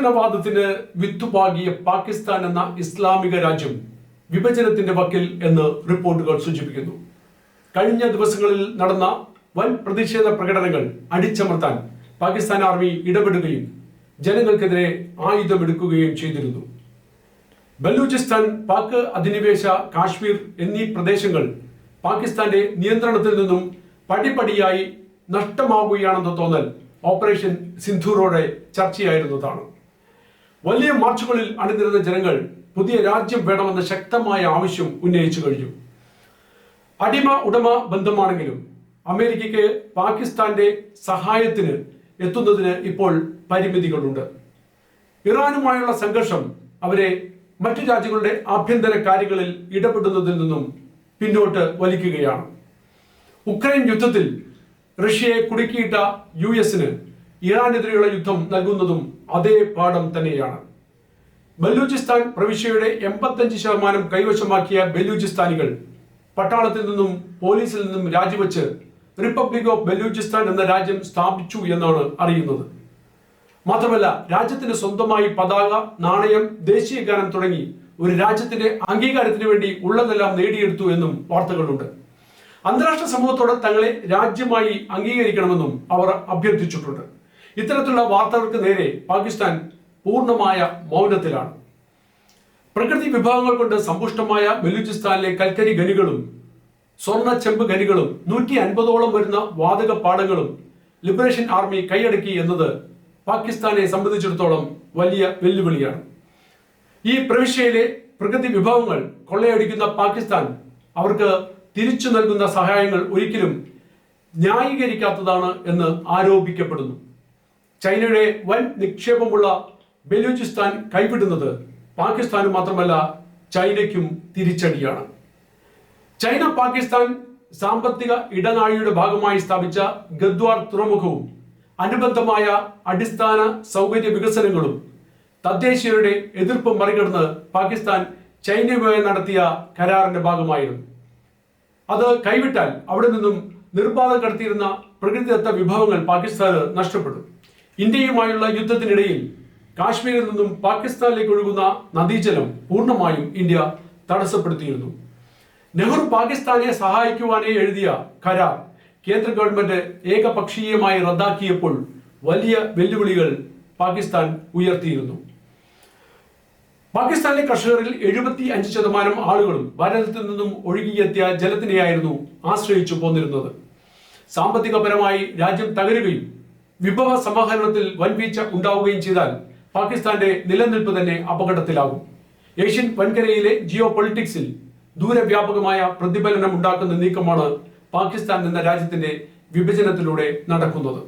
വിഘടനവാദത്തിന് വിത്തുപാകിയ പാകിസ്ഥാൻ എന്ന ഇസ്ലാമിക രാജ്യം വിഭജനത്തിന്റെ വക്കിൽ എന്ന് റിപ്പോർട്ടുകൾ സൂചിപ്പിക്കുന്നു. കഴിഞ്ഞ ദിവസങ്ങളിൽ നടന്ന വൻ പ്രതിഷേധ പ്രകടനങ്ങൾ അടിച്ചമർത്താൻ പാകിസ്ഥാൻ ആർമി ഇടപെടുകയും ജനങ്ങൾക്കെതിരെ ആയുധമെടുക്കുകയും ചെയ്തിരുന്നു. ബലൂചിസ്ഥാൻ, പാക് അധിനിവേശ കാശ്മീർ എന്നീ പ്രദേശങ്ങൾ പാകിസ്ഥാന്റെ നിയന്ത്രണത്തിൽ നിന്നും പടിപടിയായി നഷ്ടമാവുകയാണെന്ന തോന്നൽ ഓപ്പറേഷൻ സിന്ധൂറോടെ ചർച്ചയായിരുന്നതാണ്. വലിയ മാർച്ചുകളിൽ അണിനിരുന്ന ജനങ്ങൾ പുതിയ രാജ്യം വേണമെന്ന ശക്തമായ ആവശ്യം ഉന്നയിച്ചു കഴിഞ്ഞു. അടിമ ഉടമ ബന്ധമാണെങ്കിലും അമേരിക്കയ്ക്ക് പാകിസ്ഥാന്റെ സഹായത്തിന് എത്തുന്നതിന് ഇപ്പോൾ പരിമിതികളുണ്ട്. ഇറാനുമായുള്ള സംഘർഷം അവരെ മറ്റു രാജ്യങ്ങളുടെ ആഭ്യന്തര കാര്യങ്ങളിൽ ഇടപെടുന്നതിൽ നിന്നും പിന്നോട്ട് വലിക്കുകയാണ്. ഉക്രൈൻ യുദ്ധത്തിൽ റഷ്യയെ കുടുക്കിയിട്ട US-ന് ഇറാനെതിരെയുള്ള യുദ്ധം നൽകുന്നതും അതേ പാഠം തന്നെയാണ്. ബലൂചിസ്ഥാൻ പ്രവിശ്യയുടെ 85% കൈവശമാക്കിയ ബലൂചിസ്ഥാനികൾ പട്ടാളത്തിൽ നിന്നും പോലീസിൽ നിന്നും രാജിവെച്ച് റിപ്പബ്ലിക് ഓഫ് ബലൂചിസ്ഥാൻ എന്ന രാജ്യം സ്ഥാപിച്ചു എന്നാണ് അറിയുന്നത്. മാത്രമല്ല, രാജ്യത്തിന് സ്വന്തമായി പതാക, നാണയം, ദേശീയ ഗാനം തുടങ്ങി ഒരു രാജ്യത്തിന്റെ അംഗീകാരത്തിന് വേണ്ടി ഉള്ളതെല്ലാം നേടിയെടുത്തു എന്നും വാർത്തകളുണ്ട്. അന്താരാഷ്ട്ര സമൂഹത്തോട് തങ്ങളെ രാജ്യമായി അംഗീകരിക്കണമെന്നും അവർ അഭ്യർത്ഥിച്ചിട്ടുണ്ട്. ഇത്തരത്തിലുള്ള വാർത്തകൾക്ക് നേരെ പാകിസ്ഥാൻ പൂർണ്ണമായ മൗനത്തിലാണ്. പ്രകൃതി വിഭവങ്ങൾ കൊണ്ട് സമ്പുഷ്ടമായ ബലൂചിസ്ഥാനിലെ കൽക്കരി ഖനികളും സ്വർണ്ണ ചെമ്പ് ഖനികളും 150ഓളം വരുന്ന വാതക പാടങ്ങളും ലിബറേഷൻ ആർമി കൈയടക്കി എന്നത് പാകിസ്ഥാനെ സംബന്ധിച്ചിടത്തോളം വലിയ വെല്ലുവിളിയാണ്. ഈ പ്രവിശ്യയിലെ പ്രകൃതി വിഭവങ്ങൾ കൊള്ളയടിക്കുന്ന പാകിസ്ഥാൻ അവർക്ക് തിരിച്ചു നൽകുന്ന സഹായങ്ങൾ ഒരിക്കലും ന്യായീകരിക്കാത്തതാണ് എന്ന് ആരോപിക്കപ്പെടുന്നു. ചൈനയുടെ വൻ നിക്ഷേപമുള്ള ബലൂചിസ്ഥാൻ കൈവിടുന്നത് പാകിസ്ഥാനും മാത്രമല്ല ചൈനയ്ക്കും തിരിച്ചടിയാണ്. ചൈന പാകിസ്ഥാൻ സാമ്പത്തിക ഇടനാഴിയുടെ ഭാഗമായി സ്ഥാപിച്ച ഗദ്വാർ തുറമുഖവും അനുബന്ധമായ അടിസ്ഥാന സൗകര്യ വികസനങ്ങളും തദ്ദേശീയരുടെ എതിർപ്പ് മറികടന്ന് പാകിസ്ഥാൻ ചൈനയുമായി നടത്തിയ കരാറിന്റെ ഭാഗമായിരുന്നു. അത് കൈവിട്ടാൽ അവിടെ നിന്നും നിർബാധം കടത്തിയിരുന്ന പ്രകൃതിദത്ത വിഭവങ്ങൾ പാകിസ്ഥാന് നഷ്ടപ്പെടും. ഇന്ത്യയുമായുള്ള യുദ്ധത്തിനിടയിൽ കാശ്മീരിൽ നിന്നും പാകിസ്ഥാനിലേക്ക് ഒഴുകുന്ന നദീജലം പൂർണ്ണമായും ഇന്ത്യ തടസ്സപ്പെടുത്തിയിരുന്നു. നെഹ്റു പാകിസ്ഥാനെ സഹായിക്കുവാനേ എഴുതിയ കരാർ കേന്ദ്ര ഗവൺമെന്റ് ഏകപക്ഷീയമായി റദ്ദാക്കിയപ്പോൾ വലിയ വെല്ലുവിളികൾ പാകിസ്ഥാൻ ഉയർത്തിയിരുന്നു. പാകിസ്ഥാനിലെ കർഷകരിൽ 75% ആളുകളും ഭാരതത്തിൽ നിന്നും ഒഴുകിയെത്തിയ ജലത്തിനെയായിരുന്നു ആശ്രയിച്ചു പോന്നിരുന്നത്. സാമ്പത്തികപരമായി രാജ്യം തകരുകയും വിഭവ സമാഹരണത്തിൽ വൻവീഴ്ച ഉണ്ടാവുകയും ചെയ്താൽ പാകിസ്ഥാന്റെ നിലനിൽപ്പ് തന്നെ അപകടത്തിലാകും. ഏഷ്യൻ വൻകരയിലെ ജിയോ പൊളിറ്റിക്സിൽ ദൂരവ്യാപകമായ പ്രതിഫലനം ഉണ്ടാക്കുന്ന നീക്കമാണ് പാകിസ്ഥാൻ എന്ന രാജ്യത്തിന്റെ വിഭജനത്തിലൂടെ നടക്കുന്നത്.